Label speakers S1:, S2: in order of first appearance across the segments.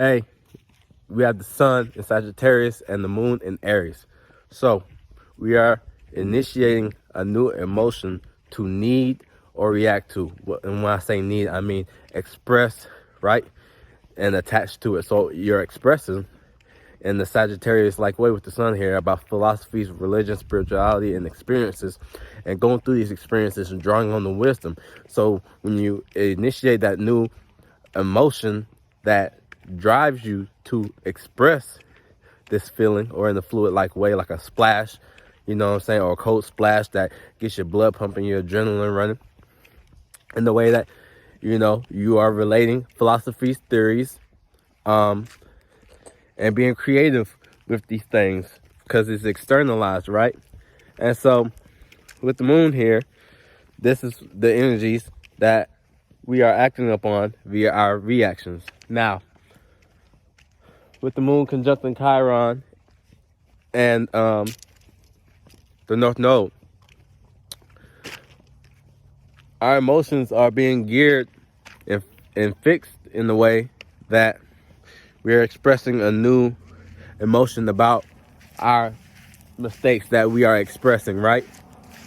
S1: Hey, we have the sun in Sagittarius and the moon in Aries. So we are initiating a new emotion to need or react to. And when I say need, I mean express, right? And attach to it. So you're expressing in the Sagittarius-like way with the sun here about philosophies, religion, spirituality, and experiences, and going through these experiences and drawing on the wisdom. So when you initiate that new emotion that drives you to express this feeling, or in the fluid-like way, like a splash, you know what I'm saying, or a cold splash that gets your blood pumping, your adrenaline running, in the way that, you know, you are relating philosophies, theories, and being creative with these things, because it's externalized, right? And so with the moon here, this is the energies that we are acting upon via our reactions. Now, with the moon conjuncting Chiron and the North Node, our emotions are being geared and fixed in the way that we are expressing a new emotion about our mistakes that we are expressing, right?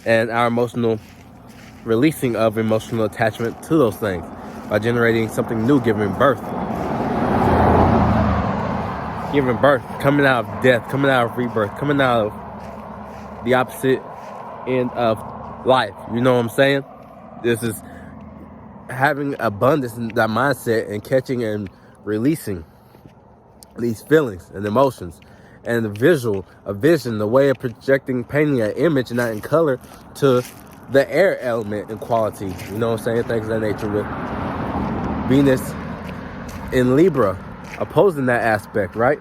S1: And our emotional releasing of emotional attachment to those things by generating something new, giving birth, coming out of death, coming out of rebirth, coming out of the opposite end of life. You know what I'm saying? This is having abundance in that mindset and catching and releasing these feelings and emotions, and a vision, the way of projecting, painting an image, not in color, to the air element and quality. You know what I'm saying? Things of that nature, with Venus in Libra opposing that aspect, right?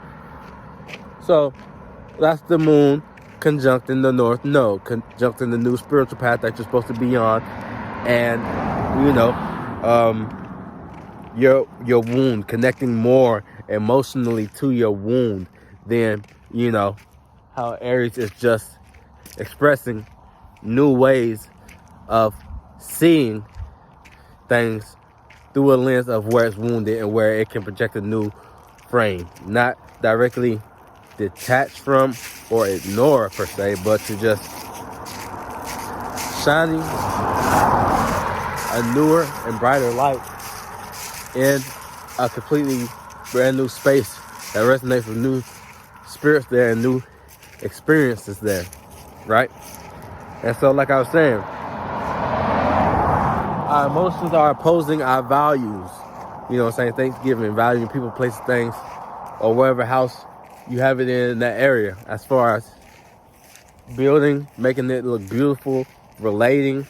S1: So that's the moon conjuncting the North Node, conjuncting the new spiritual path that you're supposed to be on, and you know, your wound, connecting more emotionally to your wound than, you know, how Aries is just expressing new ways of seeing things through a lens of where it's wounded and where it can project a new frame, not directly detach from or ignore per se, but to just shining a newer and brighter light in a completely brand new space that resonates with new spirits there and new experiences there, right? And so, like I was saying, our emotions are opposing our values. You know what I'm saying? Thanksgiving, valuing people, places, things, or whatever house you have it in that area, as far as building, making it look beautiful, relating,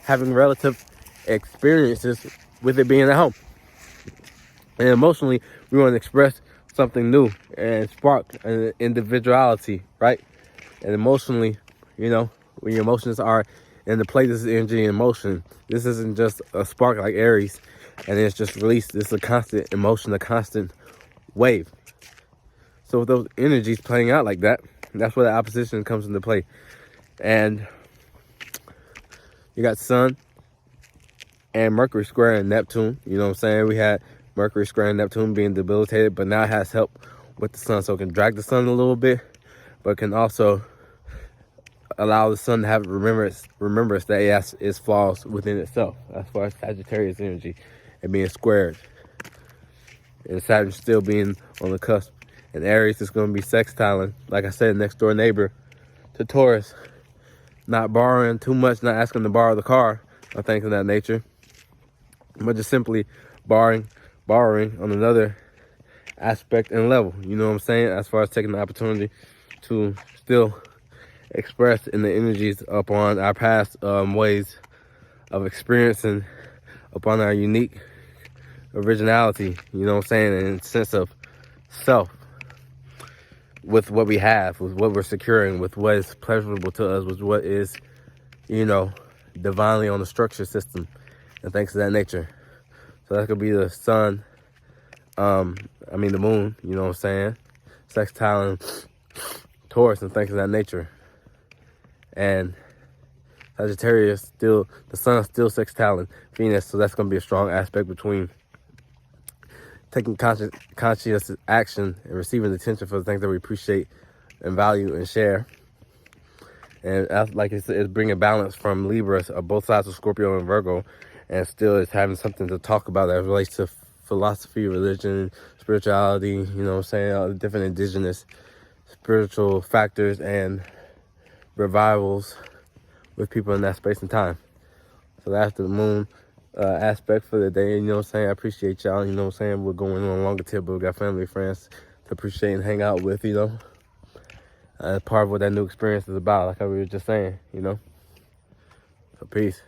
S1: having relative experiences with it being at home. And emotionally, we want to express something new and spark an individuality, right? And emotionally, you know, when your emotions are in the play, this is energy and emotion. This isn't just a spark like Aries and it's just released. This is a constant emotion, a constant wave. So with those energies playing out like that, that's where the opposition comes into play. And you got Sun and Mercury square and Neptune. You know what I'm saying? We had Mercury square and Neptune being debilitated, but now it has help with the sun. So it can drag the sun a little bit, but can also allow the sun to have remembrance that it has its flaws within itself, as far as Sagittarius energy and being squared. And Saturn still being on the cusp. And Aries is going to be sextiling, like I said, next door neighbor to Taurus. Not borrowing too much, not asking to borrow the car or things of that nature, but just simply borrowing on another aspect and level. You know what I'm saying? As far as taking the opportunity to still express in the energies upon our past ways of experiencing upon our unique originality, you know what I'm saying, and sense of self with what we have, with what we're securing, with what is pleasurable to us, with what is, you know, divinely on the structure system and things of that nature. So that could be the sun, the moon, you know what I'm saying, sextiling Taurus and things of that nature. And Sagittarius, the sun's still sextiling Venus, so that's going to be a strong aspect between taking conscious action and receiving attention for the things that we appreciate and value and share. And that's, like it's bringing balance from Libras, both sides of Scorpio and Virgo, and still it's having something to talk about that relates to philosophy, religion, spirituality, you know what I'm saying, all the different indigenous spiritual factors and revivals with people in that space and time. So that's the moon aspect for the day. You know what I'm saying? I appreciate y'all. You know what I'm saying? We're going on a longer trip, but we got family, friends to appreciate and hang out with, you know. Part of what that new experience is about, like I was just saying, you know. So peace.